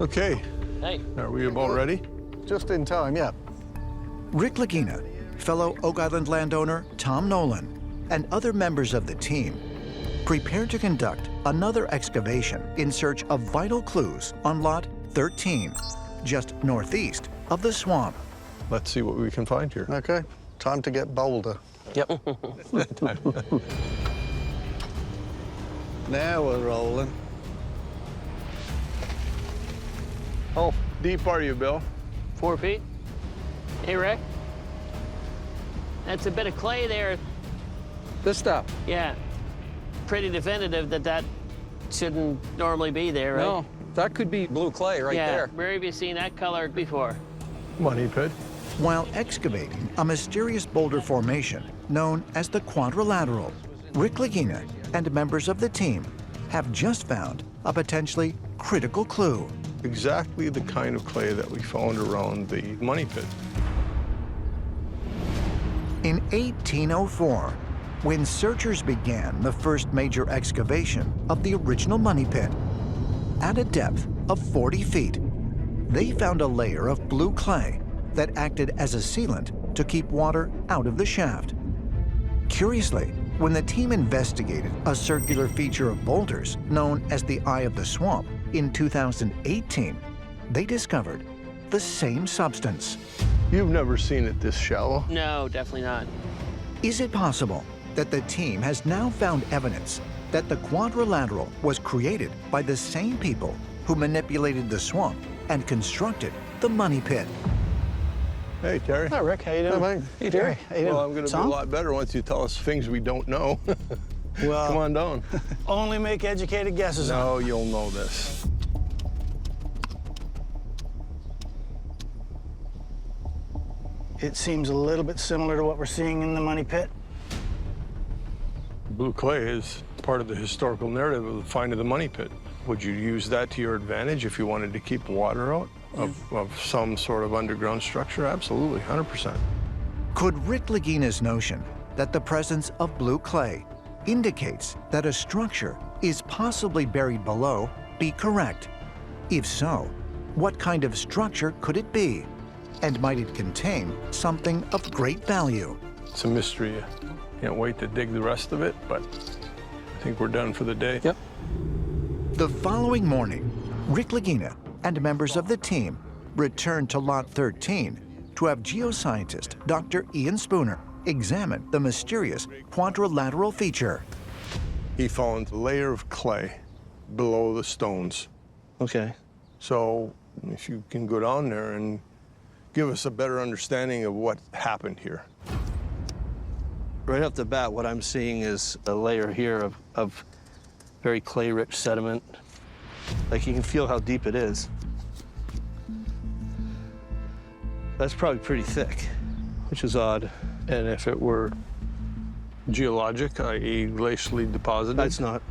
Okay. Hey. Are we about ready? Just in time, yeah. Rick Lagina, fellow Oak Island landowner Tom Nolan, and other members of the team prepare to conduct another excavation in search of vital clues on Lot 13, just northeast of the swamp. Let's see what we can find here. Okay, time to get bolder. Yep. Now we're rolling. How deep are you, Bill? 4 feet. Hey, Rick. That's a bit of clay there. This stuff? Yeah. Pretty definitive that that shouldn't normally be there, right? No, that could be blue clay right yeah, there. where have you seen that color before? Money pit. While excavating a mysterious boulder formation known as the Quadrilateral, Rick Lagina and members of the team have just found a potentially critical clue. Exactly the kind of clay that we found around the money pit. In 1804, when searchers began the first major excavation of the original money pit, at a depth of 40 feet, they found a layer of blue clay that acted as a sealant to keep water out of the shaft. Curiously, when the team investigated a circular feature of boulders known as the Eye of the Swamp in 2018, they discovered the same substance. You've never seen it this shallow. No, definitely not. Is it possible that the team has now found evidence that the Quadrilateral was created by the same people who manipulated the swamp and constructed the money pit? Hey, Terry. Hi, Rick. How you doing? Hey, Hey, Terry. How you doing? Well, I'm going to be a Tom? lot better once you tell us things we don't know. Well, Come on down. only make educated guesses. No, you'll know this. It seems a little bit similar to what we're seeing in the money pit. Blue clay is part of the historical narrative of the find of the money pit. Would you use that to your advantage if you wanted to keep water out of some sort of underground structure? Absolutely, 100%. Could Rick Lagina's notion that the presence of blue clay indicates that a structure is possibly buried below be correct? If so, what kind of structure could it be? And might it contain something of great value? It's a mystery. Can't wait to dig the rest of it, but I think we're done for the day. Yep. The following morning, Rick Lagina and members of the team returned to Lot 13 to have geoscientist Dr. Ian Spooner examine the mysterious quadrilateral feature. He found a layer of clay below the stones. Okay. So if you can go down there and give us a better understanding of what happened here. Right off the bat, what I'm seeing is a layer here of very clay-rich sediment. Like, you can feel how deep it is. That's probably pretty thick, which is odd. And if it were geologic, i.e. glacially deposited? It's not.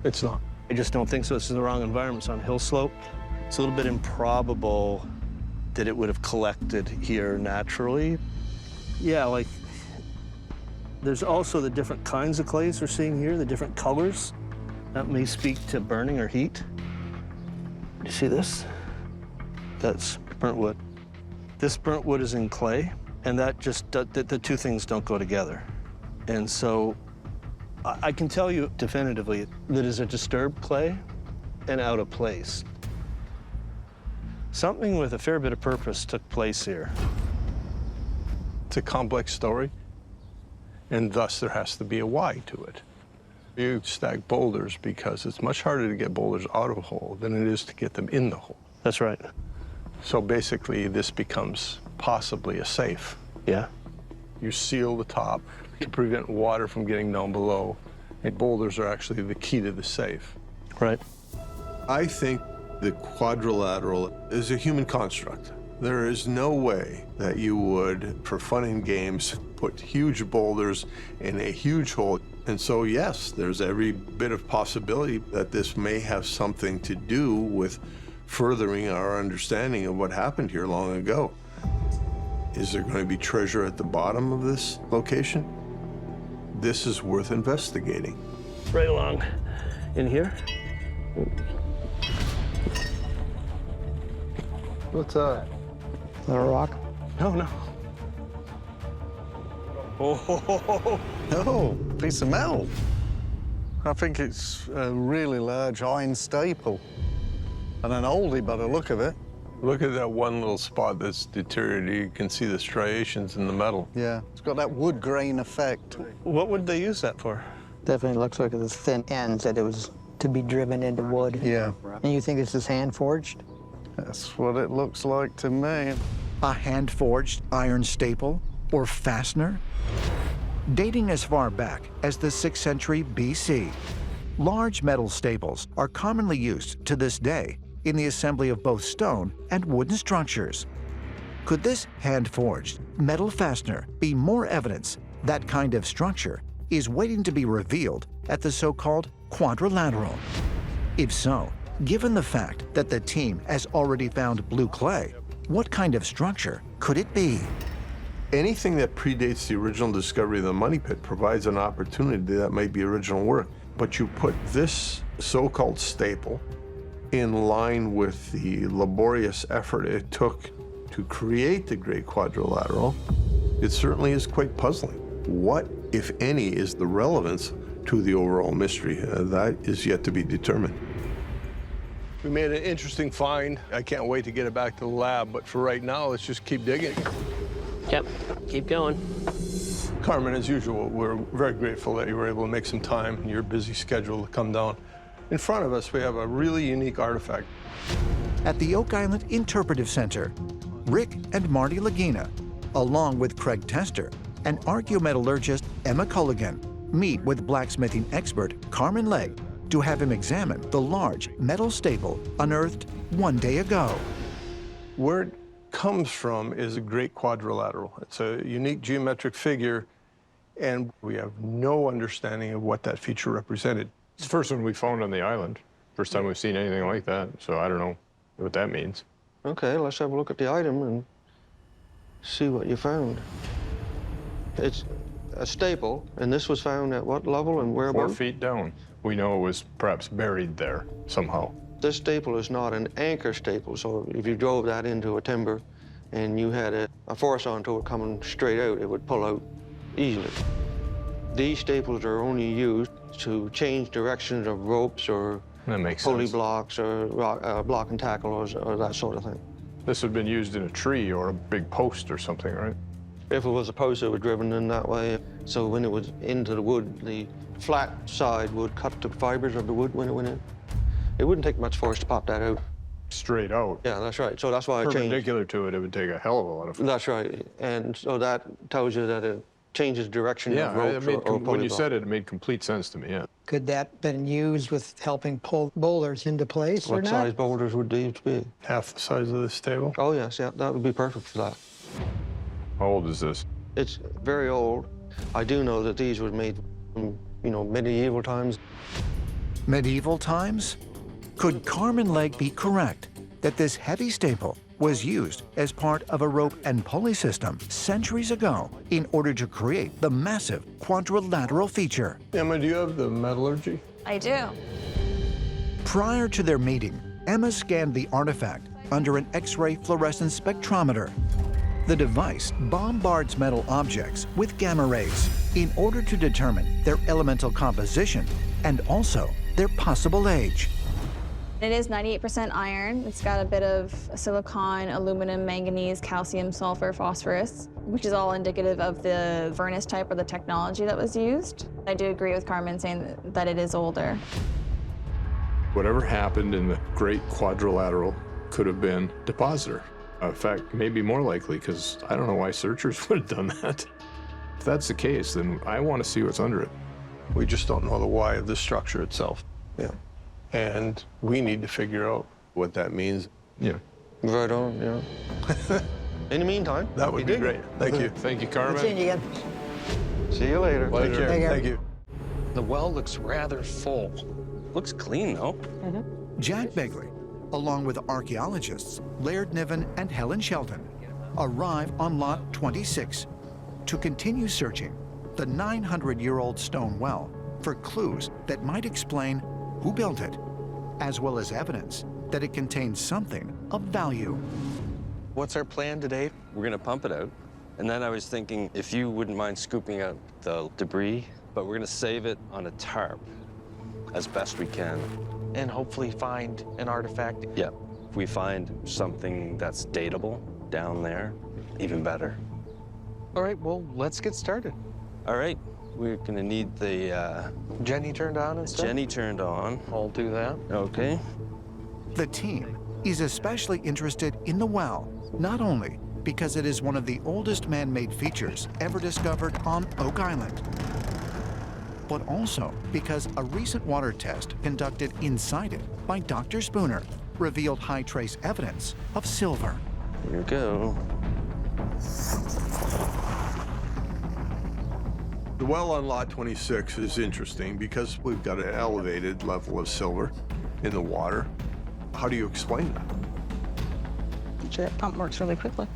It's not. I just don't think so. This is the wrong environment. It's on a hill slope. It's a little bit improbable that it would have collected here naturally. Yeah, like, there's also the different kinds of clays we're seeing here, the different colors. That may speak to burning or heat. You see this? That's burnt wood. This burnt wood is in clay, and that just, the two things don't go together. And so I can tell you definitively that is a disturbed clay and out of place. Something with a fair bit of purpose took place here. It's a complex story, and thus there has to be a why to it. You stack boulders because it's much harder to get boulders out of a hole than it is to get them in the hole. That's right. So basically, this becomes possibly a safe. Yeah. You seal the top to prevent water from getting down below, and boulders are actually the key to the safe. Right. I think the quadrilateral is a human construct. There is no way that you would, for fun and games, put huge boulders in a huge hole. And so, yes, there's every bit of possibility that this may have something to do with furthering our understanding of what happened here long ago. Is there going to be treasure at the bottom of this location? This is worth investigating. Right along in here. What's that? Is that a rock? No, no. Oh, piece of metal. I think it's a really large iron staple. And an oldie by the look of it. Look at that one little spot that's deteriorated. You can see the striations in the metal. Yeah, it's got that wood grain effect. What would they use that for? Definitely looks like it's thin ends that it was to be driven into wood. Yeah, And you think this is hand forged? that's what it looks like to me. A hand-forged iron staple or fastener? Dating as far back as the 6th century BC, large metal staples are commonly used to this day in the assembly of both stone and wooden structures. Could this hand-forged metal fastener be more evidence that kind of structure is waiting to be revealed at the so-called Quadrilateral? If so, given the fact that the team has already found blue clay, what kind of structure could it be? Anything that predates the original discovery of the money pit provides an opportunity that might be original work. But you put this so-called staple in line with the laborious effort it took to create the Great Quadrilateral, it certainly is quite puzzling. What, if any, is the relevance to the overall mystery? That is yet to be determined. We made an interesting find. I can't wait to get it back to the lab, but for right now, let's just keep digging. Yep, keep going. Carmen, as usual, we're very grateful that you were able to make some time in your busy schedule to come down. In front of us, we have a really unique artifact. At the Oak Island Interpretive Center, Rick and Marty Lagina, along with Craig Tester and archaeometallurgist Emma Culligan, meet with blacksmithing expert Carmen Legg to have him examine the large metal staple unearthed one day ago. Where it comes from is a Great Quadrilateral. It's a unique geometric figure, and we have no understanding of what that feature represented. It's the first one we found on the island. First time we've seen anything like that, so I don't know what that means. Okay, let's have a look at the item and see what you found. It's a staple, and this was found at what level and 4 whereabouts? feet down. We know it was perhaps buried there somehow. This staple is not an anchor staple, so if you drove that into a timber and you had a force onto it coming straight out, it would pull out easily. These staples are only used to change directions of ropes or That makes pulley sense. blocks or block and tackle or that sort of thing. This would have been used in a tree or a big post or something, right? If it was a post, it was driven in that way. So when it was into the wood, the flat side would cut the fibers of the wood when it went in. It wouldn't take much force to pop that out. Straight out. Yeah, that's right. So that's why it changed. Perpendicular to it, it would take a hell of a lot of force. That's right. And so that tells you that it changes direction Yeah, of ropes or when pulley you blocks. said it, it made complete sense to me, yeah. Could that been used with helping pull boulders into place or What not? size boulders would these be? Half the size of this table. Oh, yes, yeah, that would be perfect for that. How old is this? It's very old. I do know that these were made from, medieval times. Medieval times? Could Carmen Legg be correct that this heavy staple was used as part of a rope and pulley system centuries ago in order to create the massive quadrilateral feature? Emma, do you have the metallurgy? I do. Prior to their meeting, Emma scanned the artifact under an X-ray fluorescence spectrometer. The device bombards metal objects with gamma rays in order to determine their elemental composition and also their possible age. It is 98% iron. It's got a bit of silicon, aluminum, manganese, calcium, sulfur, phosphorus, which is all indicative of the furnace type or the technology that was used. I do agree with Carmen saying that it is older. Whatever happened in the Great Quadrilateral could have been depositor. In fact, maybe more likely, because I don't know why searchers would have done that. If that's the case, then I want to see what's under it. We just don't know the why of the structure itself. Yeah. And we need to figure out What that means. Yeah. Right on, yeah. In the meantime, that would be great. Thank you. Thank you, See Carmen. you again. see you later. Take care. Take care. Thank you. The well looks rather full. Looks clean, though. Jack Begley, along with archaeologists Laird Niven and Helen Shelton, arrive on Lot 26 to continue searching the 900-year-old stone well for clues that might explain who built it, as well as evidence that it contains something of value. What's our plan today? We're gonna pump it out. And then I was thinking if you wouldn't mind scooping out the debris, but we're gonna save it on a tarp as best we can. And hopefully find an artifact. Yeah. If we find something that's datable down there, even better. All right, well, let's get started. All right. We're gonna need the Jenny turned on and stuff? Jenny turned on. I'll do that. Okay. The team is especially interested in the well, not only because it is one of the oldest man-made features ever discovered on Oak Island, but also because a recent water test conducted inside it by Dr. Spooner revealed high trace evidence of silver. Here we go. The well on lot 26 is interesting because we've got an elevated level of silver in the water. How do you explain that? That pump works really quickly.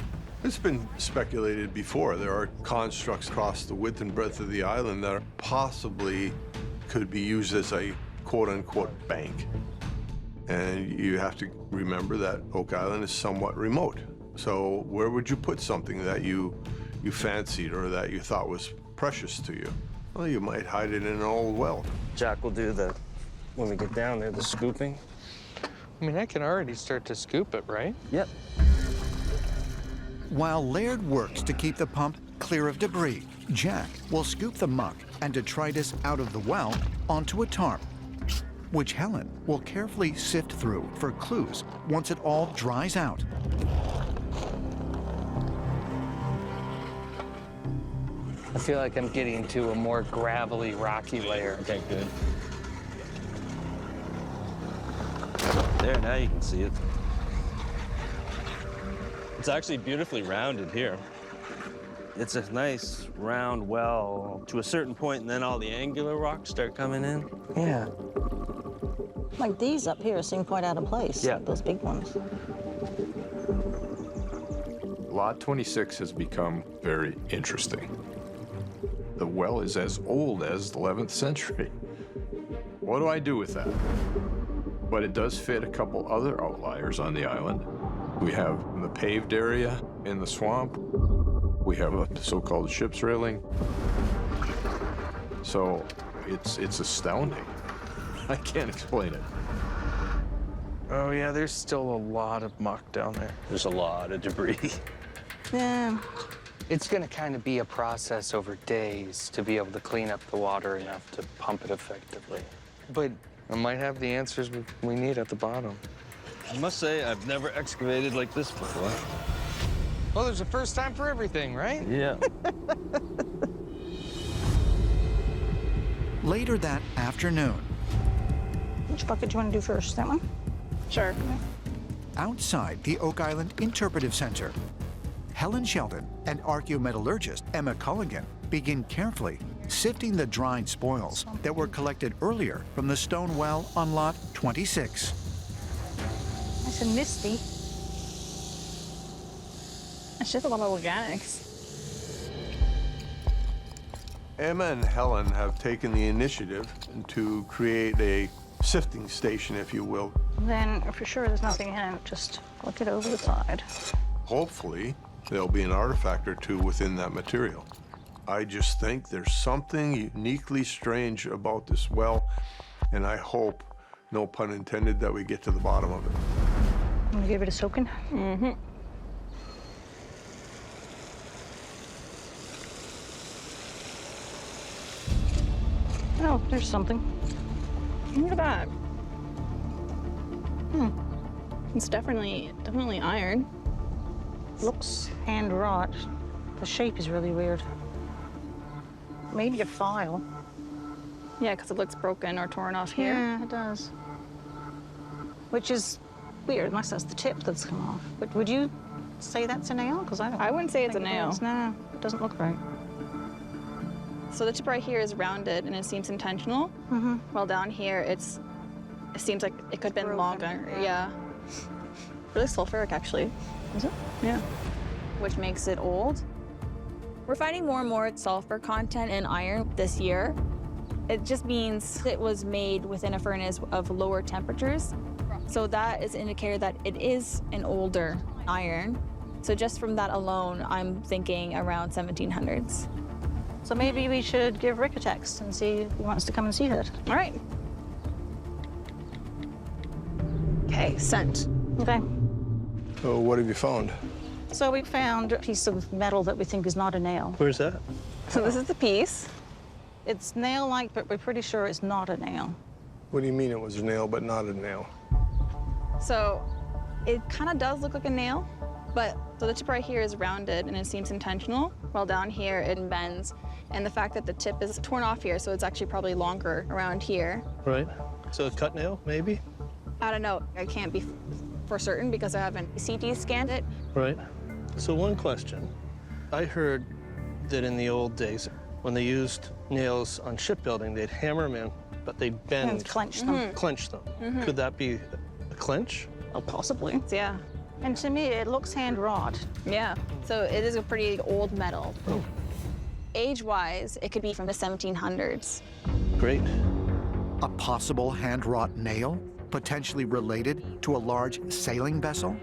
It's been speculated before. There are constructs across the width and breadth of the island that possibly could be used as a quote-unquote bank. And you have to remember that Oak Island is somewhat remote. So where would you put something that you fancied or that you thought was precious to you? Well, you might hide it in an old well. Jack will do the, when we get down there, the scooping. I mean, I can already start to scoop it, right? Yep. While Laird works to keep the pump clear of debris, Jack will scoop the muck and detritus out of the well onto a tarp, which Helen will carefully sift through for clues once it all dries out. I feel like I'm getting to a more gravelly, rocky layer. Okay, good. There, now you can see it. It's actually beautifully rounded here. It's a nice round well to a certain point, and then all the angular rocks start coming in. Yeah. Like these up here seem quite out of place. Yeah. Like those big ones. Lot 26 has become very interesting. The well is as old as the 11th century. What do I do with that? But it does fit a couple other outliers on the island. We have the paved area in the swamp. We have a so-called ship's railing. So it's astounding. I can't explain it. Oh, yeah, there's still a lot of muck down there. There's a lot of debris. Yeah. It's gonna kind of be a process over days to be able to clean up the water enough to pump it effectively. But I might have the answers we need at the bottom. I must say, I've never excavated like this before. Well, there's a first time for everything, right? Yeah. Later that afternoon, Which bucket do you want to do first? That one? Sure. outside the Oak Island Interpretive Center, Helen Sheldon and archaeometallurgist Emma Culligan begin carefully sifting the dried spoils that were collected earlier from the stone well on lot 26. Nice and misty. It's just a lot of organics. Emma and Helen have taken the initiative to create a sifting station, if you will. Then, for sure there's nothing in it, just look it over the side. Hopefully, there'll be an artifact or two within that material. I just think there's something uniquely strange about this well, and I hope, no pun intended, that we get to the bottom of it. I'm gonna give it a soaking. Mm-hmm. Oh, there's something. Look at that. It's definitely iron. Looks hand wrought. The shape is really weird. Maybe a file. Yeah, because it looks broken or torn off here. Yeah, it does. Which is weird, unless that's the tip that's come off. But would you say that's a nail? Because I wouldn't say it's a nail. No, it doesn't look right. So the tip right here is rounded and it seems intentional. Mm-hmm. While down here, it seems like it could have been longer. Yeah. Really sulfuric, actually. Is it? Yeah. Which makes it old. We're finding more and more sulfur content in iron this year. It just means it was made within a furnace of lower temperatures. So that is an indicator that it is an older iron. So just from that alone, I'm thinking around 1700s. So maybe we should give Rick a text and see if he wants to come and see it. All right. Okay, sent. Okay. So what have you found? So we found a piece of metal that we think is not a nail. Where's that? So this is the piece. It's nail-like, but we're pretty sure it's not a nail. What do you mean it was a nail but not a nail? So it kind of does look like a nail, but so the tip right here is rounded and it seems intentional, while down here it bends. And the fact that the tip is torn off here, so it's actually probably longer around here. Right. So a cut nail, maybe? I don't know. I can't be for certain because I haven't CT scanned it. Right. So one question. I heard that in the old days, when they used nails on shipbuilding, they'd hammer them in, but they'd bend. And clench them. Clench them. Could that be a clench? Oh, possibly. Yeah. And to me, it looks hand-wrought. Yeah. So it is a pretty old metal. Oh. Age-wise, it could be from the 1700s. Great. A possible hand-wrought nail, potentially related to a large sailing vessel?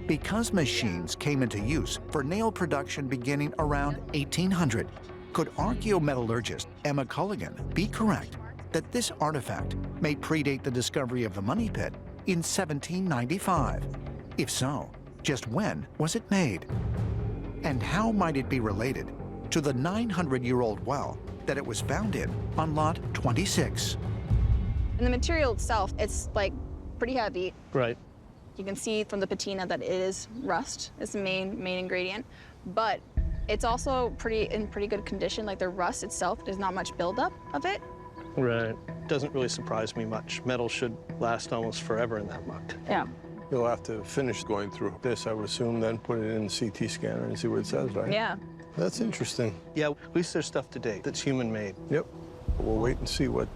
Because machines came into use for nail production beginning around 1800, could archaeometallurgist Emma Culligan be correct that this artifact may predate the discovery of the money pit in 1795? If so, just when was it made? And how might it be related to the 900-year-old well that it was found in on lot 26? And the material itself, it's like pretty heavy. Right. You can see from the patina that it is rust. It's the main ingredient, but it's also in pretty good condition. Like the rust itself, there's not much buildup of it. Right. Doesn't really surprise me much. Metal should last almost forever in that muck. Yeah. You'll have to finish going through this, I would assume, then put it in the CT scanner and see what it says, right? Yeah. That's interesting. Yeah, at least there's stuff today that's human-made. Yep. We'll wait and see what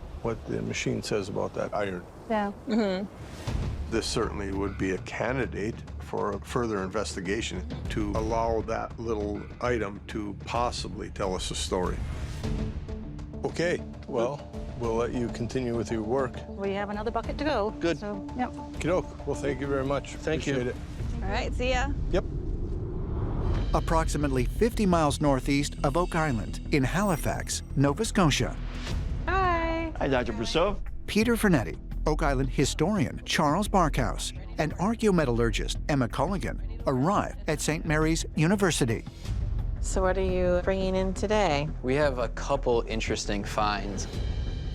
the machine says about that iron. Yeah. This certainly would be a candidate for further investigation to allow that little item to possibly tell us a story. Okay, well, we'll let you continue with your work. We have another bucket to go. Good. So, yep. Okey-doke. Well, thank you very much. Thank you. Appreciate it. All right, see ya. Yep. Approximately 50 miles northeast of Oak Island in Halifax, Nova Scotia. Hi. Hi, Dr. Brousseau. Peter Fernetti, Oak Island historian Charles Barkhouse, and archaeometallurgist Emma Culligan arrive at St. Mary's University. So what are you bringing in today? We have a couple interesting finds.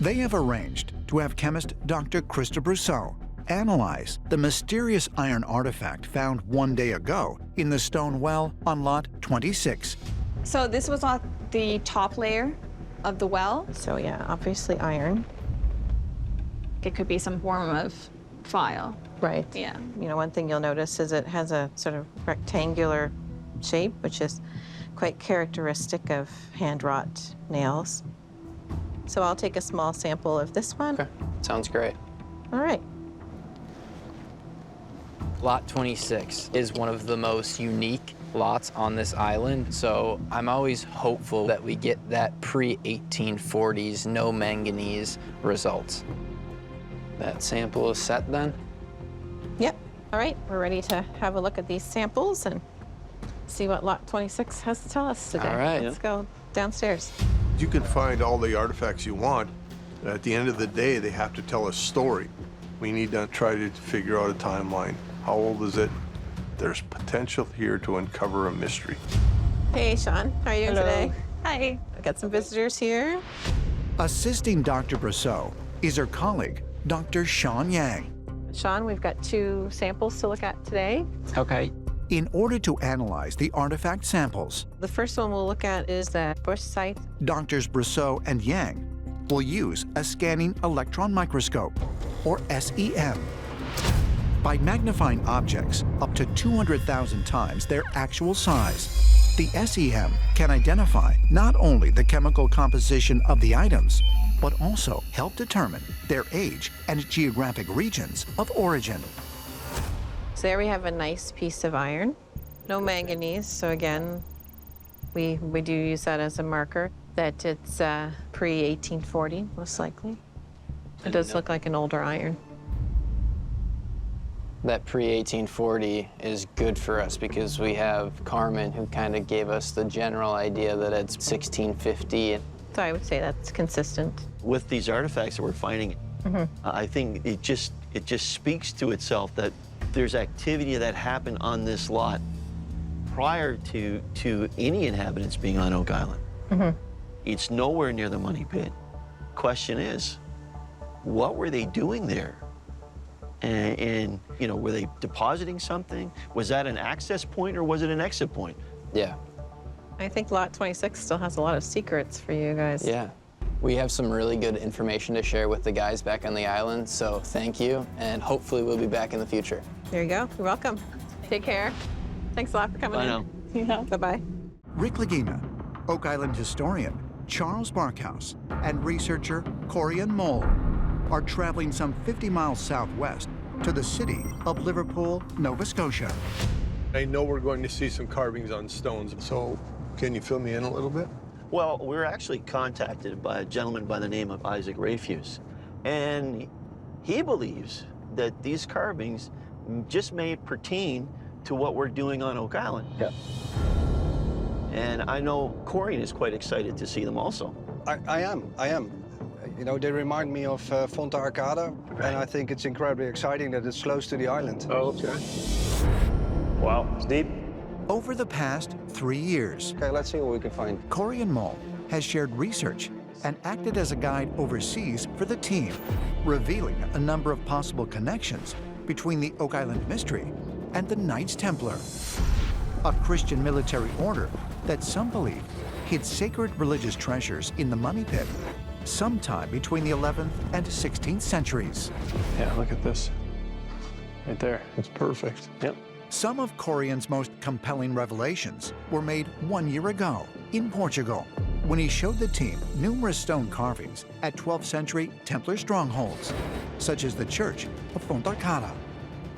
They have arranged to have chemist Dr. Krista Brousseau analyze the mysterious iron artifact found one day ago in the stone well on lot 26. So this was on the top layer of the well. So yeah, obviously iron. It could be some form of file. Right. Yeah. You know, one thing you'll notice is it has a sort of rectangular shape, which is quite characteristic of hand-wrought nails. So I'll take a small sample of this one. Okay, sounds great. All right. Lot 26 is one of the most unique lots on this island, so I'm always hopeful that we get that pre-1840s, no manganese results. That sample is set then? Yep. All right, we're ready to have a look at these samples and see what lot 26 has to tell us today. All right. Let's go downstairs. You can find all the artifacts you want, but at the end of the day, they have to tell a story. We need to try to figure out a timeline. How old is it? There's potential here to uncover a mystery. Hey, Sean, how are you doing today? Hi. I've got some visitors here. Assisting Dr. Brousseau is her colleague, Dr. Sean Yang. Sean, we've got 2 samples to look at today. Okay. In order to analyze the artifact samples, The first one we'll look at is the bush site. Doctors Brousseau and Yang will use a scanning electron microscope, or SEM. By magnifying objects up to 200,000 times their actual size, the SEM can identify not only the chemical composition of the items, but also help determine their age and geographic regions of origin. So there we have a nice piece of iron. No manganese, so again, we do use that as a marker that it's pre-1840, most likely. It does look like an older iron. That pre-1840 is good for us because we have Carmen, who kind of gave us the general idea that it's 1650. So I would say that's consistent. With these artifacts that we're finding, I think it just speaks to itself that there's activity that happened on this lot prior to any inhabitants being on Oak Island. It's nowhere near the money pit. Question is, what were they doing there? And you know, were they depositing something? Was that an access point or was it an exit point? Yeah. I think Lot 26 still has a lot of secrets for you guys. Yeah. We have some really good information to share with the guys back on the island, so thank you, and hopefully we'll be back in the future. There you go. You're welcome. Take care. Thanks a lot for coming Bye in. now. Yeah. Bye-bye. Rick Lagina, Oak Island historian Charles Barkhouse, and researcher Corian Mole are traveling some 50 miles southwest to the city of Liverpool, Nova Scotia. I know we're going to see some carvings on stones, so can you fill me in a little bit? Well, we were actually contacted by a gentleman by the name of Isaac Rafuse, and he believes that these carvings just may pertain to what we're doing on Oak Island. Yeah. And I know Corian is quite excited to see them also. I am. You know, they remind me of Fonta Arcata, and I think it's incredibly exciting that it's close to the island. Oh, okay. Wow, it's deep. Over the past 3 years, Okay, let's see what we can find. Corian Mole has shared research and acted as a guide overseas for the team, revealing a number of possible connections between the Oak Island mystery and the Knights Templar, a Christian military order that some believe hid sacred religious treasures in the money pit sometime between the 11th and 16th centuries. Yeah, look at this. Right there. It's perfect. Yep. Some of Corian's most compelling revelations were made 1 year ago in Portugal, when he showed the team numerous stone carvings at 12th century Templar strongholds, such as the Church of Fonta Arcata,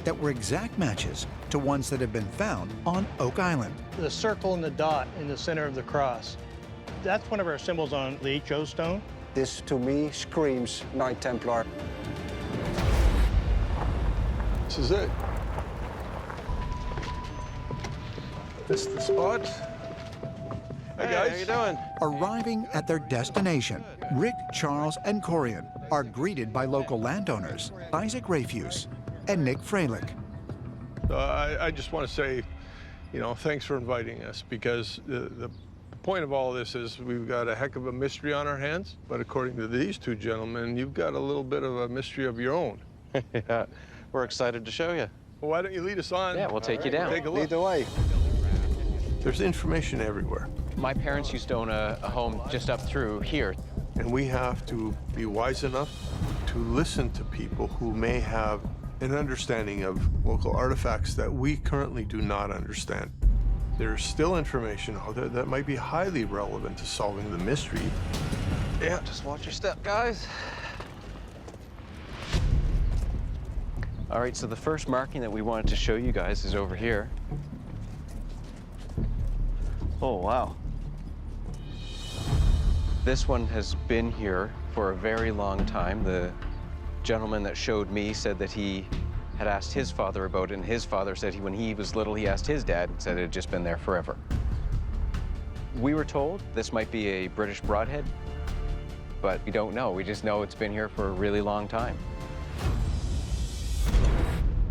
that were exact matches to ones that have been found on Oak Island. The circle and the dot in the center of the cross, that's one of our symbols on the HO stone. This, to me, screams Knight Templar. This is it. This is the spot. Hey, guys. How you doing? Arriving at their destination, Rick, Charles, and Corian are greeted by local landowners, Isaac Rafuse and Nick Freilich. I just want to say, you know, thanks for inviting us, because the point of all this is we've got a heck of a mystery on our hands, but according to these two gentlemen, you've got a little bit of a mystery of your own. Yeah, we're excited to show you. Well, why don't you lead us on? Yeah, we'll take you down. Take a look. Lead the way. There's information everywhere, My parents used to own a home just up through here. and we have to be wise enough to listen to people who may have an understanding of local artifacts that we currently do not understand. There's still information out there that might be highly relevant to solving the mystery. Yeah, just watch your step, guys. All right, so the first marking that we wanted to show you guys is over here. Oh, wow. This one has been here for a very long time. The gentleman that showed me said that he had asked his father about it, and his father said when he was little, he asked his dad and said it had just been there forever. We were told this might be a British broadhead, but we don't know. We just know it's been here for a really long time.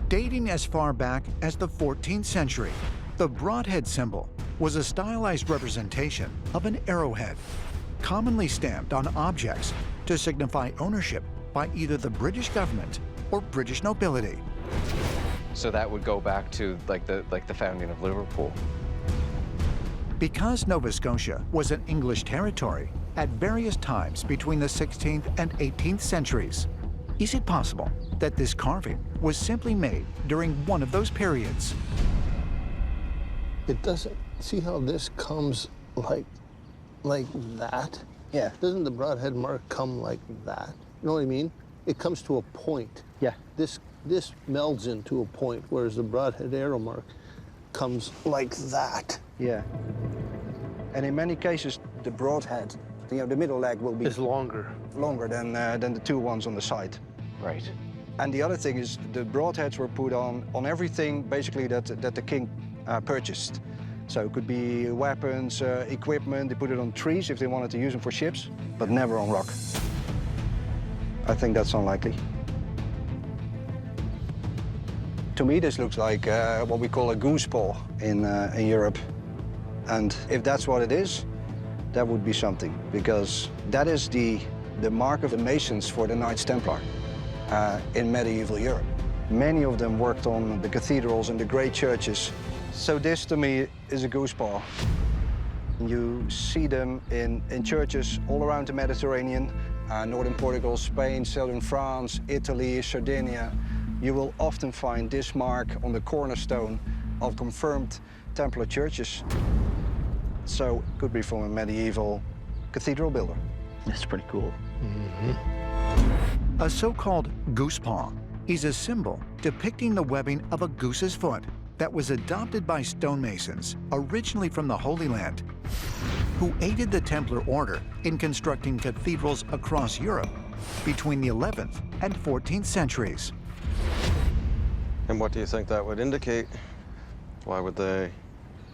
Dating as far back as the 14th century, the broadhead symbol was a stylized representation of an arrowhead, commonly stamped on objects to signify ownership by either the British government or British nobility. So that would go back to like the founding of Liverpool. Because Nova Scotia was an English territory at various times between the 16th and 18th centuries, is it possible that this carving was simply made during one of those periods? It doesn't, see how this comes like that? Yeah. Doesn't the broadhead mark come like that? You know what I mean? It comes to a point. Yeah. This melds into a point, whereas the broadhead arrow mark comes like that. Yeah. And in many cases, the broadhead, you know, the middle leg will be It's longer. than the two ones on the side. Right. And the other thing is the broadheads were put on everything basically that the king purchased. So it could be weapons, equipment. They put it on trees if they wanted to use them for ships, but never on rock. I think that's unlikely. To me, this looks like what we call a goose paw in Europe. And if that's what it is, that would be something, because that is the mark of the Masons for the Knights Templar in medieval Europe. Many of them worked on the cathedrals and the great churches. So this, to me, is a goose paw. You see them in churches all around the Mediterranean, northern Portugal, Spain, southern France, Italy, Sardinia. You will often find this mark on the cornerstone of confirmed Templar churches. So it could be from a medieval cathedral builder. That's pretty cool. A so-called goose paw is a symbol depicting the webbing of a goose's foot that was adopted by stonemasons, originally from the Holy Land, who aided the Templar order in constructing cathedrals across Europe between the 11th and 14th centuries. And what do you think that would indicate? Why would they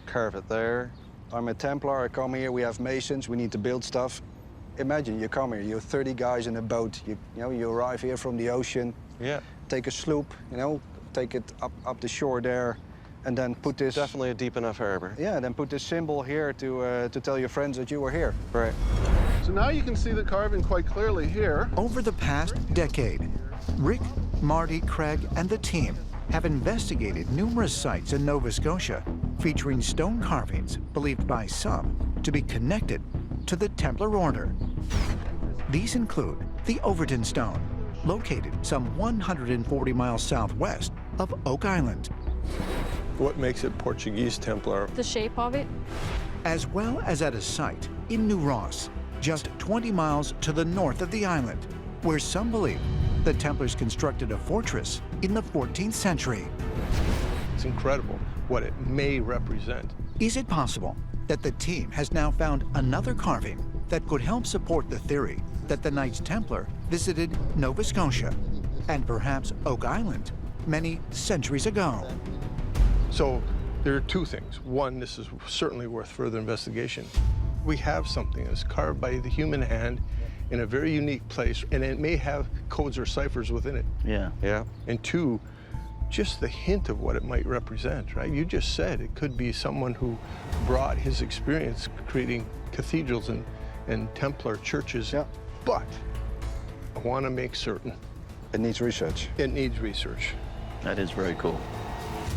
carve it there? I'm a Templar, I come here, we have masons, we need to build stuff. Imagine you come here, you're 30 guys in a boat, you arrive here from the ocean, take a sloop, take it up the shore there, and then put this... Definitely a deep enough harbor. Yeah, then put this symbol here to tell your friends that you were here. Right. So now you can see the carving quite clearly here. Over the past decade, Rick, Marty, Craig, and the team have investigated numerous sites in Nova Scotia featuring stone carvings believed by some to be connected to the Templar Order. These include the Overton Stone, located some 140 miles southwest of Oak Island. What makes it Portuguese Templar? The shape of it. As well as at a site in New Ross, just 20 miles to the north of the island, where some believe the Templars constructed a fortress in the 14th century. It's incredible what it may represent. Is it possible that the team has now found another carving that could help support the theory that the Knights Templar visited Nova Scotia and perhaps Oak Island many centuries ago? So there are two things. One, this is certainly worth further investigation. We have something that's carved by the human hand in a very unique place, and it may have codes or ciphers within it. Yeah. And two, just the hint of what it might represent, right? You just said it could be someone who brought his experience creating cathedrals and Templar churches. Yeah. But I want to make certain. It needs research. It needs research. That is very cool.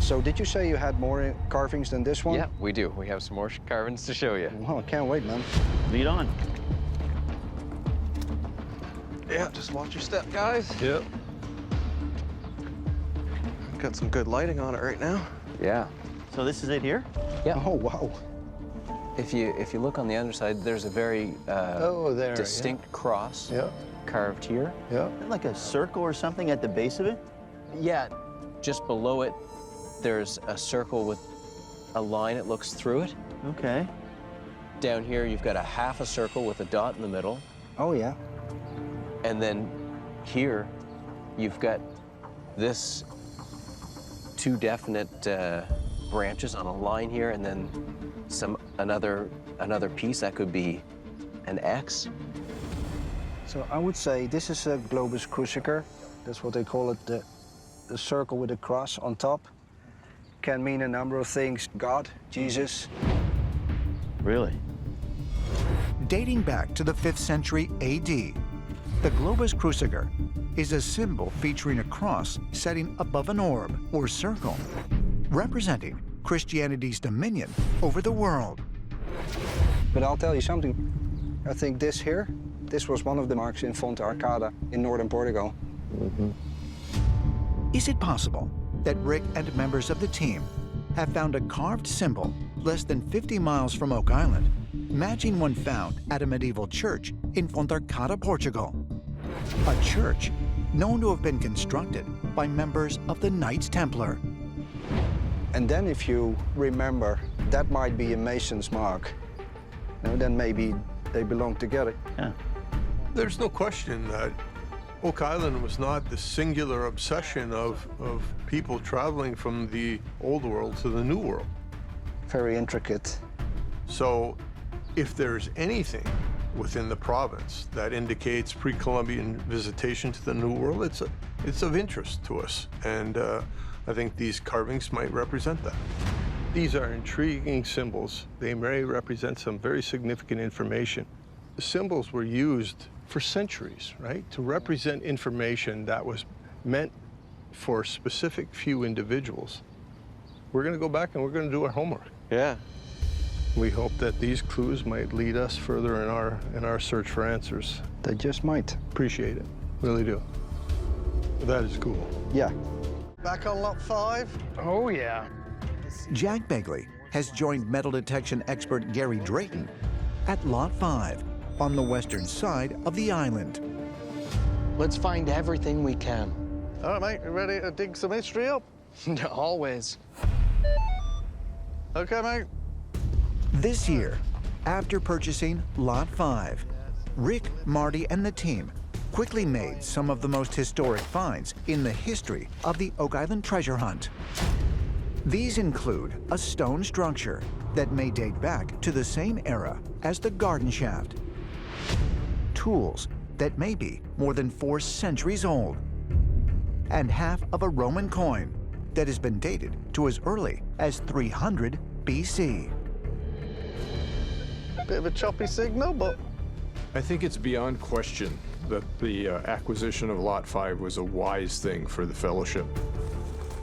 So did you say you had more carvings than this one? Yeah, we do. We have some more carvings to show you. Well, I can't wait, man. Lead on. Yeah, just watch your step, guys. Yep. Got some good lighting on it right now. Yeah. So this is it here? Yeah. Oh, wow. If you look on the underside, there's a very distinct cross carved here. Yeah. Like a circle or something at the base of it? Yeah, just below it, there's a circle with a line that looks through it. Okay. Down here, you've got a half a circle with a dot in the middle. Oh, yeah. And then here, you've got this two definite branches on a line here, and then another piece that could be an X. So I would say this is a globus cruciger. That's what they call it, the circle with a cross on top. Can mean a number of things. God, Jesus. Really? Dating back to the 5th century AD, the globus cruciger is a symbol featuring a cross setting above an orb or circle, representing Christianity's dominion over the world. But I'll tell you something. I think this here, this was one of the marks in Fonte Arcada in northern Portugal. Is it possible that Rick and members of the team have found a carved symbol less than 50 miles from Oak Island, matching one found at a medieval church in Fonte Arcada, Portugal? A church known to have been constructed by members of the Knights Templar. And then if you remember, that might be a Mason's mark. Then maybe they belong together. Yeah. There's no question that Oak Island was not the singular obsession of people traveling from the old world to the new world. Very intricate. So if there's anything within the province that indicates pre-Columbian visitation to the New World, it's of interest to us. And I think these carvings might represent that. These are intriguing symbols. They may represent some very significant information. The symbols were used for centuries, right? To represent information that was meant for a specific few individuals. We're gonna go back and we're gonna do our homework. Yeah. We hope that these clues might lead us further in our search for answers. They just might. Appreciate it, really do. That is cool. Yeah. Back on lot 5? Oh, yeah. Jack Begley has joined metal detection expert Gary Drayton at Lot 5 on the western side of the island. Let's find everything we can. All right, mate, you ready to dig some history up? Always. Okay, mate. This year, after purchasing Lot 5, Rick, Marty, and the team quickly made some of the most historic finds in the history of the Oak Island treasure hunt. These include a stone structure that may date back to the same era as the garden shaft, tools that may be more than 4 centuries old, and half of a Roman coin that has been dated to as early as 300 BC. Bit of a choppy signal, but... I think it's beyond question that the acquisition of Lot 5 was a wise thing for the Fellowship.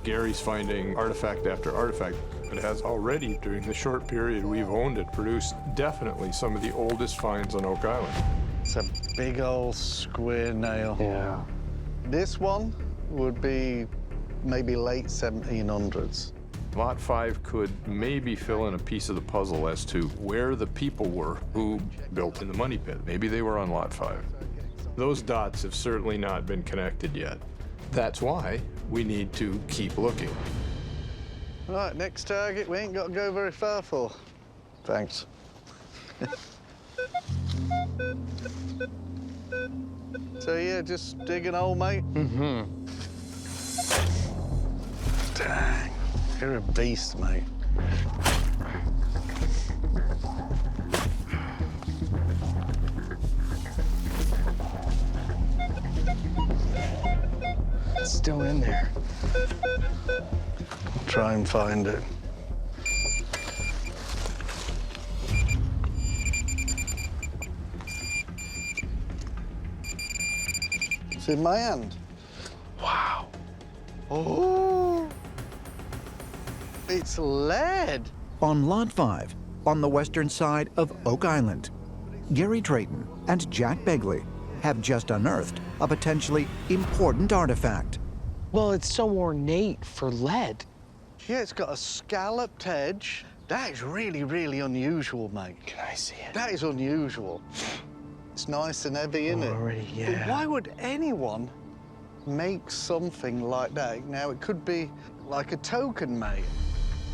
Gary's finding artifact after artifact. It has already, during the short period we've owned it, produced definitely some of the oldest finds on Oak Island. It's a big old square nail. Yeah. This one would be maybe late 1700s. Lot 5 could maybe fill in a piece of the puzzle as to where the people were who built in the money pit. Maybe they were on Lot 5. Those dots have certainly not been connected yet. That's why we need to keep looking. All right, next target we ain't got to go very far for. Thanks. So yeah, just digging a hole, mate? Mm-hmm. Dang, you're a beast, mate. It's still in there. I'll try and find it. It's in my hand. Wow. Oh, it's lead. On Lot 5, on the western side of Oak Island, Gary Drayton and Jack Begley have just unearthed a potentially important artifact. Well, it's so ornate for lead. Yeah, it's got a scalloped edge. That is really, really unusual, mate. Can I see it? That is unusual. It's nice and heavy, isn't it? Already, yeah. But why would anyone make something like that? Now, it could be like a token, mate.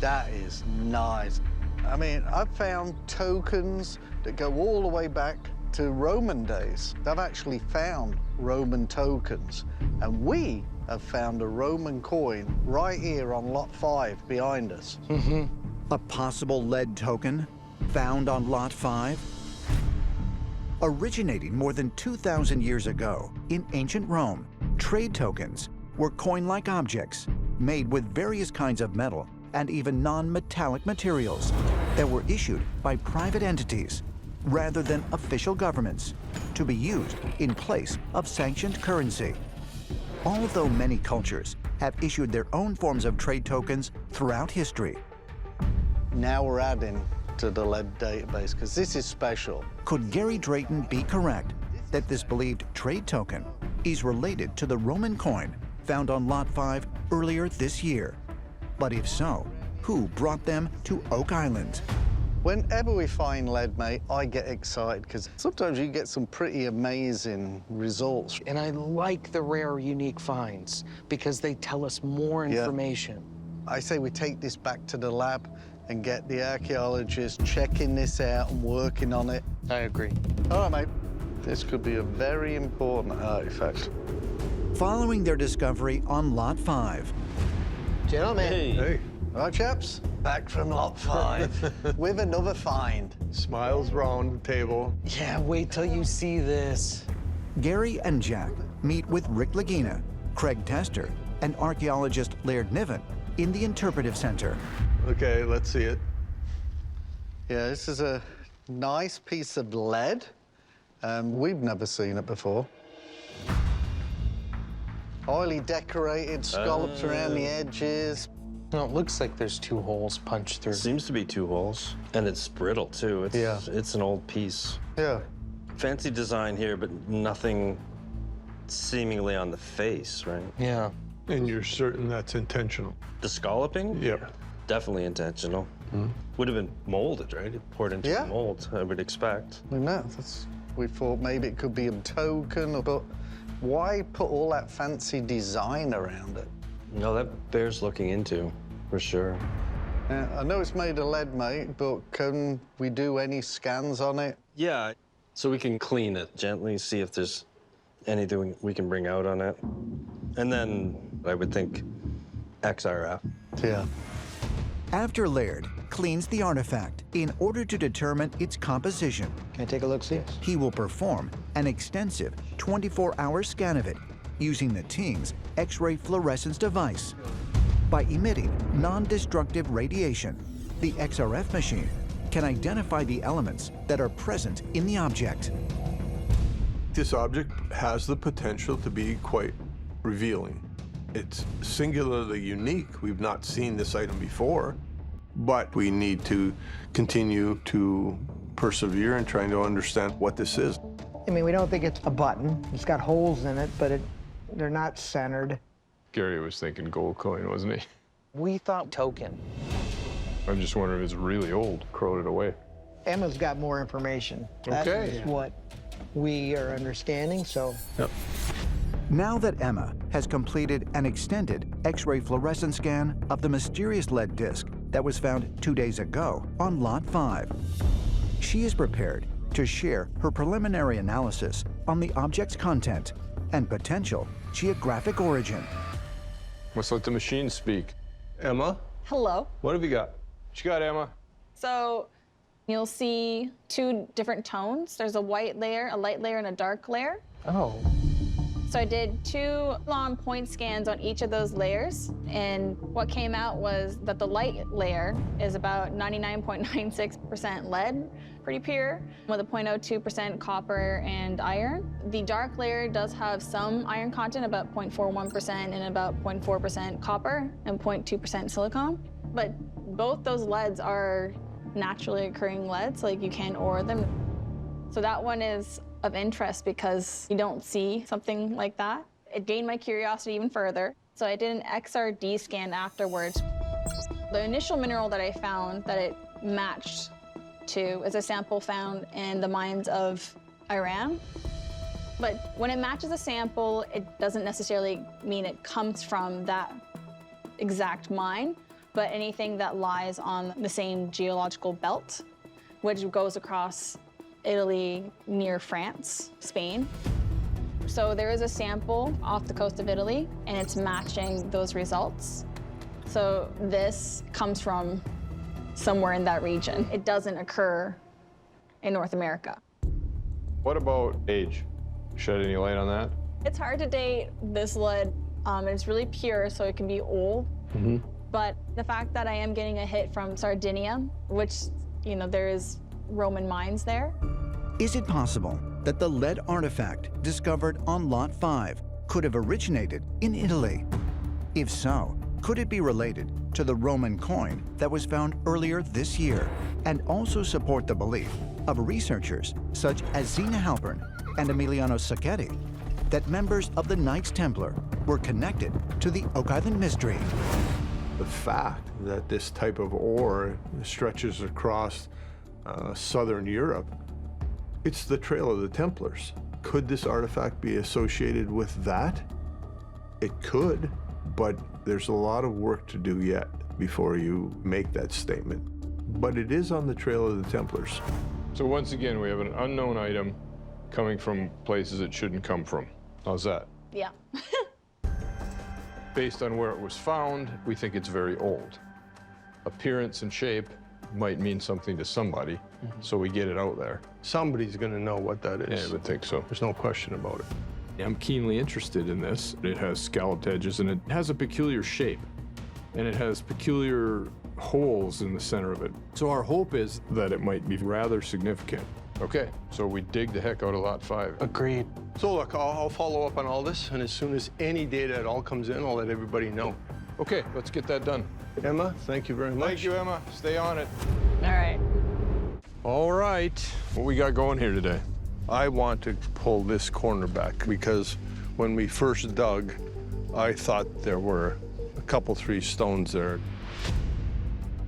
That is nice. I mean, I've found tokens that go all the way back to Roman days. I've actually found Roman tokens. And we have found a Roman coin right here on Lot 5 behind us. Mm-hmm. A possible lead token found on Lot 5? Originating more than 2,000 years ago in ancient Rome, trade tokens were coin-like objects made with various kinds of metal and even non-metallic materials that were issued by private entities rather than official governments to be used in place of sanctioned currency. Although many cultures have issued their own forms of trade tokens throughout history. Now we're adding to the lead database, because this is special. Could Gary Drayton be correct that this believed trade token is related to the Roman coin found on Lot 5 earlier this year? But if so, who brought them to Oak Island? Whenever we find lead, mate, I get excited, because sometimes you get some pretty amazing results. And I like the rare, unique finds because they tell us more information. I say we take this back to the lab and get the archaeologists checking this out and working on it. I agree. All right, mate. This could be a very important artifact. Following their discovery on Lot 5. Gentlemen. Hey. Right, chaps? Back from Lot 5 with another find. Smiles round the table. Yeah, wait till you see this. Gary and Jack meet with Rick Lagina, Craig Tester, and archaeologist Laird Niven in the Interpretive Center. Okay, let's see it. Yeah, this is a nice piece of lead. We've never seen it before. Oily decorated, scallops around the edges. No, it looks like there's 2 holes punched through. Seems to be 2 holes, and it's brittle too. It's an old piece. Yeah. Fancy design here, but nothing seemingly on the face, right? Yeah. And you're certain that's intentional? The scalloping? Yep. Definitely intentional. Would have been molded, right? It poured into a mold, I would expect. We know. We thought maybe it could be a token, but why put all that fancy design around it? No, that bears looking into, for sure. I know it's made of lead, mate, but can we do any scans on it? Yeah, so we can clean it gently, see if there's anything we can bring out on it. And then I would think XRF. Yeah. After Laird cleans the artifact in order to determine its composition, can I take a look, see? He will perform an extensive 24-hour scan of it using the team's X-ray fluorescence device. By emitting non-destructive radiation, the XRF machine can identify the elements that are present in the object. This object has the potential to be quite revealing. It's singularly unique. We've not seen this item before, but we need to continue to persevere in trying to understand what this is. I mean, we don't think it's a button. It's got holes in it, but they're not centered. Gary was thinking gold coin, wasn't he? We thought token. I'm just wondering if it's really old, corroded away. Emma's got more information. That Okay. is what we are understanding, so. Yep. Now that Emma has completed an extended X-ray fluorescence scan of the mysterious lead disc that was found 2 days ago on Lot 5, she is prepared to share her preliminary analysis on the object's content and potential geographic origin. Let's let the machine speak. Emma, Hello. What have you got? What you got, Emma? So you'll see 2 different tones. There's a white layer, a light layer, and a dark layer. Oh. So I did 2 long point scans on each of those layers, and what came out was that the light layer is about 99.96% lead, pretty pure, with a 0.02% copper and iron. The dark layer does have some iron content, about 0.41%, and about 0.4% copper and 0.2% silicon. But both those leads are naturally occurring leads, like you can ore them. So that one is of interest because you don't see something like that. It gained my curiosity even further. So I did an XRD scan afterwards. The initial mineral that I found that it matched to is a sample found in the mines of Iran. But when it matches a sample, it doesn't necessarily mean it comes from that exact mine, but anything that lies on the same geological belt, which goes across Italy, near France, Spain. So there is a sample off the coast of Italy, and it's matching those results. So this comes from somewhere in that region. It doesn't occur in North America. What about age? Shed any light on that? It's hard to date this lead. It's really pure, so it can be old. But the fact that I am getting a hit from Sardinia, which, you know, there is Roman mines there. Is it possible that the lead artifact discovered on Lot 5 could have originated in Italy? If so, could it be related to the Roman coin that was found earlier this year, and also support the belief of researchers such as Zena Halpern and Emiliano Sacchetti that members of the Knights Templar were connected to the Oak Island mystery? The fact that this type of ore stretches across southern Europe, it's the trail of the Templars. Could this artifact be associated with that? It could, but there's a lot of work to do yet before you make that statement. But it is on the trail of the Templars. So once again, we have an unknown item coming from places it shouldn't come from. How's that? Yeah. Based on where it was found, we think it's very old. Appearance and shape might mean something to somebody, so we get it out there. Somebody's going to know what that is. Yeah, I would think so. There's no question about it. I'm keenly interested in this. It has scalloped edges, and it has a peculiar shape, and it has peculiar holes in the center of it. So our hope is that it might be rather significant. Okay, so we dig the heck out of lot 5. Agreed. So look, I'll follow up on all this, and as soon as any data at all comes in, I'll let everybody know. Okay, let's get that done. Emma, thank you very much. Thank you, Emma. Stay on it. All right. All right. What we got going here today? I want to pull this corner back because when we first dug, I thought there were a couple, 3 stones there.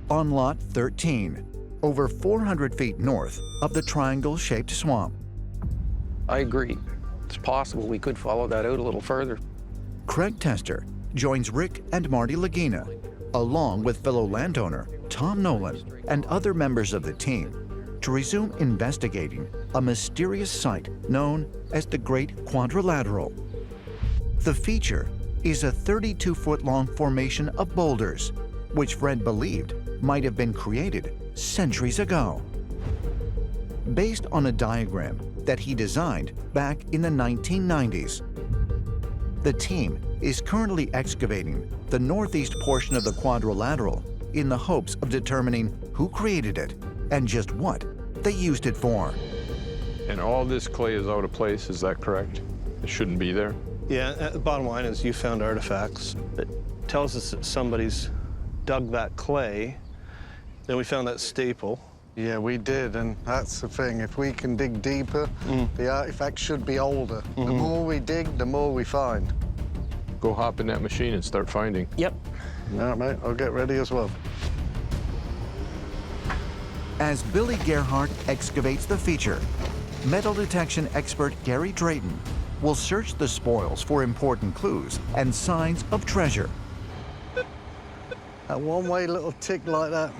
On lot 13, over 400 feet north of the triangle-shaped swamp. I agree. It's possible we could follow that out a little further. Craig Tester joins Rick and Marty Lagina, along with fellow landowner Tom Nolan and other members of the team, to resume investigating a mysterious site known as the Great Quadrilateral. The feature is a 32-foot-long formation of boulders, which Fred believed might have been created centuries ago. Based on a diagram that he designed back in the 1990s, the team is currently excavating the northeast portion of the quadrilateral in the hopes of determining who created it and just what they used it for. And all this clay is out of place, is that correct? It shouldn't be there? Yeah, the bottom line is you found artifacts that tells us that somebody's dug that clay. Then we found that staple. Yeah, we did, and that's the thing. If we can dig deeper, the artifacts should be older. The more we dig, the more we find. Go hop in that machine and start finding. Yep. All right, mate, I'll get ready as well. As Billy Gerhardt excavates the feature, metal detection expert Gary Drayton will search the spoils for important clues and signs of treasure. That one-way little tick like that.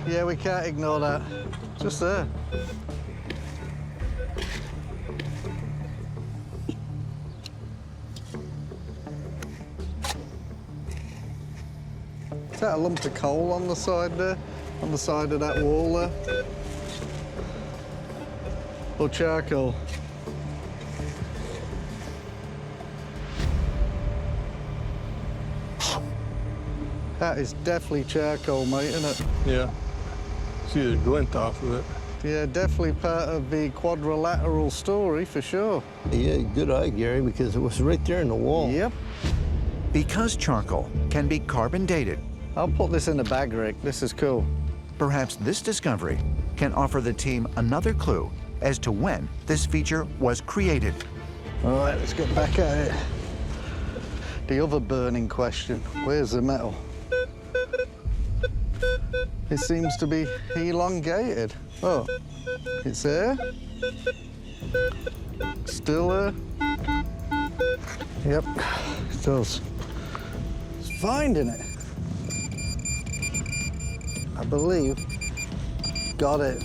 Yeah, we can't ignore that. Just there. Is that a lump of coal on the side there? On the side of that wall there? Or charcoal? That is definitely charcoal, mate, isn't it? Yeah. See the glint off of it. Yeah, definitely part of the quadrilateral story, for sure. Yeah, good eye, Gary, because it was right there in the wall. Yep. Because charcoal can be carbon dated, I'll put this in the bag, Rick. This is cool. perhaps this discovery can offer the team another clue as to when this feature was created. All right, let's get back at it. The other burning question, where's the metal? It seems to be elongated. Oh, it's there. Still there. Yep, it does. It's finding it. I believe. Got it.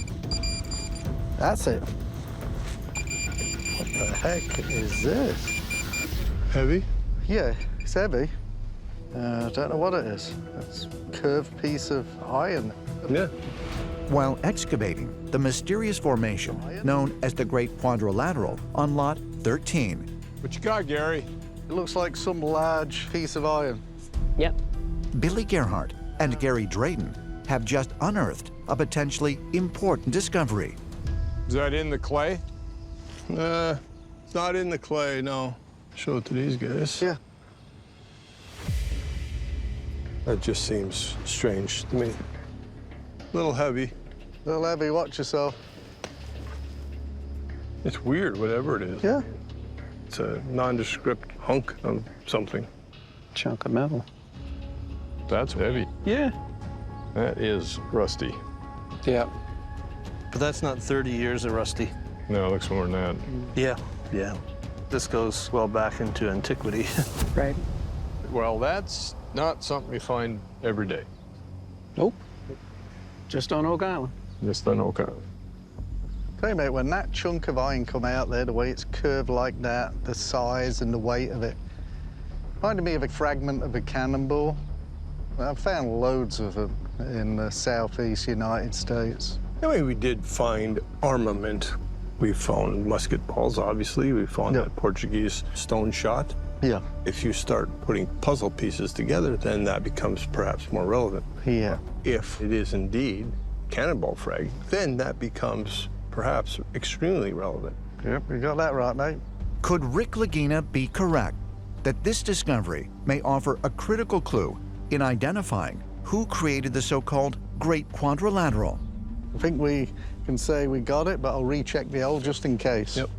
That's it. What the heck is this? Heavy? Yeah, it's heavy. I don't know what it is. It's a curved piece of iron. Yeah. While excavating the mysterious formation known as the Great Quadrilateral on Lot 13. What you got, Gary? It looks like some large piece of iron. Yep. Billy Gerhardt and Gary Drayton have just unearthed a potentially important discovery. Is that in the clay? It's not in the clay, no. Show it to these guys. Yeah. That just seems strange to me. A little heavy. A little heavy, watch yourself. It's weird, whatever it is. Yeah. It's a nondescript hunk of something. Chunk of metal. That's heavy. Yeah. That is rusty. Yeah. But that's not 30 years of rusty. No, it looks more than that. Yeah, yeah. This goes well back into antiquity. Right. Well, that's not something you find every day. Nope. Just on Oak Island. Just on Oak Island. Tell you, mate, when that chunk of iron come out there, the way it's curved like that, the size and the weight of it, reminded me of a fragment of a cannonball. I've found loads of them in the southeast United States. I mean, we did find armament. We found musket balls, obviously. We found that Portuguese stone shot. Yeah. If you start putting puzzle pieces together, then that becomes perhaps more relevant. Yeah. If it is indeed cannonball frag, then that becomes perhaps extremely relevant. Yep, you got that right, mate. Could Rick Lagina be correct that this discovery may offer a critical clue in identifying who created the so-called Great Quadrilateral? I think we can say we got it, but I'll recheck the hole just in case. Yep.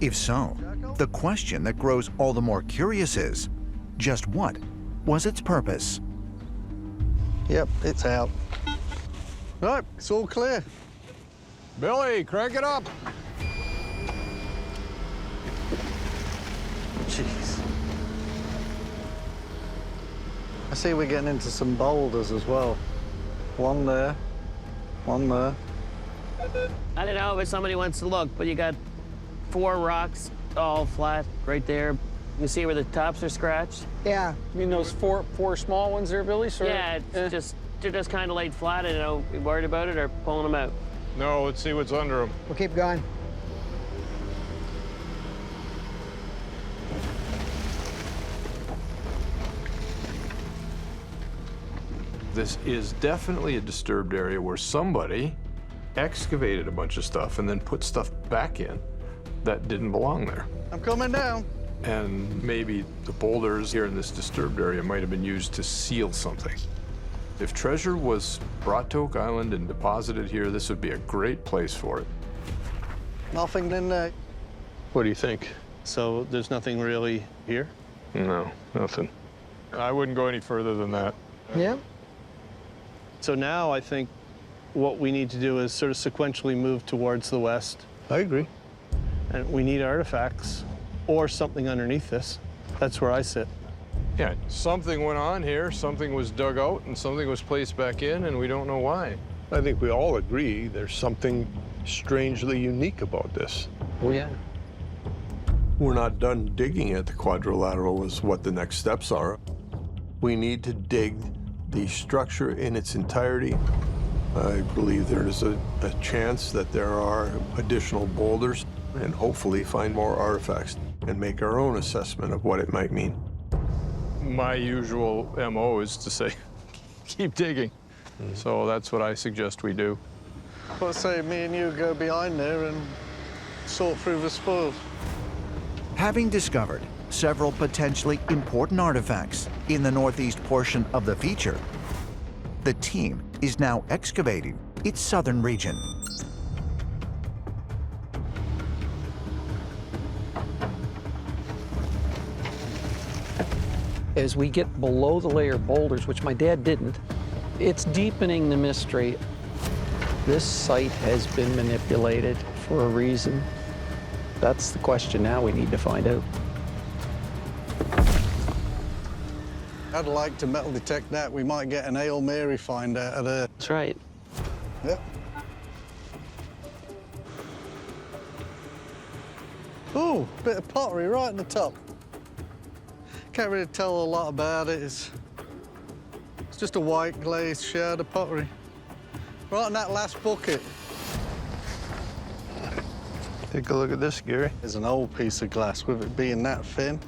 If so, the question that grows all the more curious is, just what was its purpose? Yep, it's out. Right, it's all clear. Billy, crank it up. Jeez. I see we're getting into some boulders as well. One there, one there. I don't know if somebody wants to look, but you got 4 rocks all flat right there. You see where the tops are scratched? Yeah. You mean those four small ones there, Billy? Sort Yeah, it's they're just kind of laid flat. I don't know, you worried about it or pulling them out? No, let's see what's under them. We'll keep going. This is definitely a disturbed area where somebody excavated a bunch of stuff and then put stuff back in that didn't belong there. I'm coming down. And maybe the boulders here in this disturbed area might have been used to seal something. If treasure was brought to Oak Island and deposited here, this would be a great place for it. Nothing in there. What do you think? So there's nothing really here? No, nothing. I wouldn't go any further than that. Yeah. So now I think what we need to do is sort of sequentially move towards the west. I agree. And we need artifacts or something underneath this. That's where I sit. Yeah, something went on here, something was dug out, and something was placed back in, and we don't know why. I think we all agree there's something strangely unique about this. Oh, yeah. We're not done digging at the quadrilateral is what the next steps are. We need to dig the structure in its entirety. I believe there is a chance that there are additional boulders and hopefully find more artifacts and make our own assessment of what it might mean. My usual MO is to say, keep digging. So that's what I suggest we do. Let's say me and you go behind there and sort through the spoils. Having discovered several potentially important artifacts in the northeast portion of the feature, the team is now excavating its southern region. As we get below the layer of boulders, which my dad didn't, it's deepening the mystery. This site has been manipulated for a reason. That's the question now we need to find out. I'd like to metal detect that. We might get an Hail Mary find out of there. That's right. Yep. Ooh, bit of pottery right at the top. Can't really tell a lot about it. It's just a white glazed shard of pottery. Right in that last bucket. Take a look at this, Gary. There's an old piece of glass with it being that thin.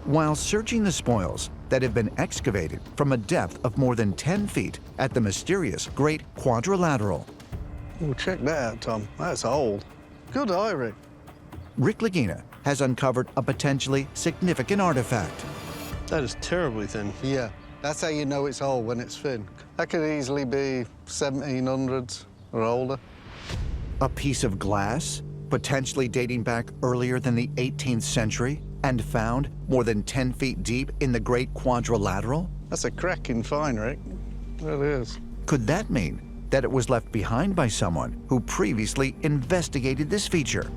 While searching the spoils that have been excavated from a depth of more than 10 feet at the mysterious Great Quadrilateral. Oh, check that out, Tom. That's old. Good eye, Rick. Rick Lagina has uncovered a potentially significant artifact. That is terribly thin. Yeah, that's how you know it's old, when it's thin. That could easily be 1700s or older. A piece of glass, potentially dating back earlier than the 18th century, and found more than 10 feet deep in the Great Quadrilateral? That's a cracking find, Rick. It is. Could that mean that it was left behind by someone who previously investigated this feature?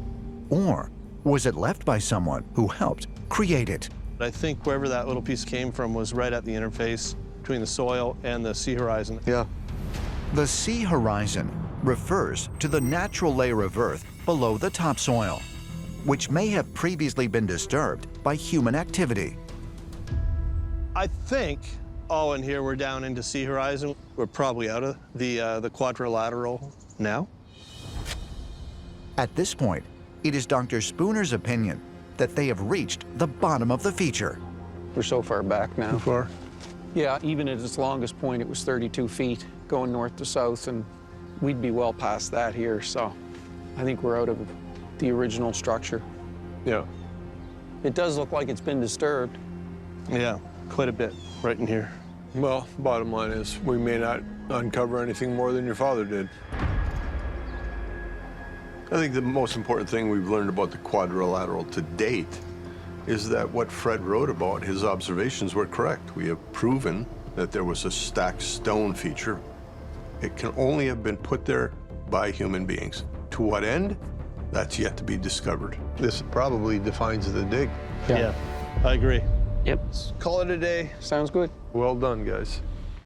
Or was it left by someone who helped create it? I think wherever that little piece came from was right at the interface between the soil and the sea horizon. Yeah. The sea horizon refers to the natural layer of earth below the topsoil, which may have previously been disturbed by human activity. I think all in here we're down into sea horizon. We're probably out of the quadrilateral now. At this point, it is Dr. Spooner's opinion that they have reached the bottom of the feature. We're so far back now. Too far? Yeah, even at its longest point, it was 32 feet going north to south, and we'd be well past that here, so I think we're out of the original structure. Yeah. It does look like it's been disturbed. Yeah, quite a bit right in here. Well, bottom line is we may not uncover anything more than your father did. I think the most important thing we've learned about the quadrilateral to date is that what Fred wrote about, his observations were correct. We have proven that there was a stacked stone feature. It can only have been put there by human beings. To what end? That's yet to be discovered. This probably defines the dig. Yeah, I agree. Yep. Call it a day. Sounds good. Well done, guys.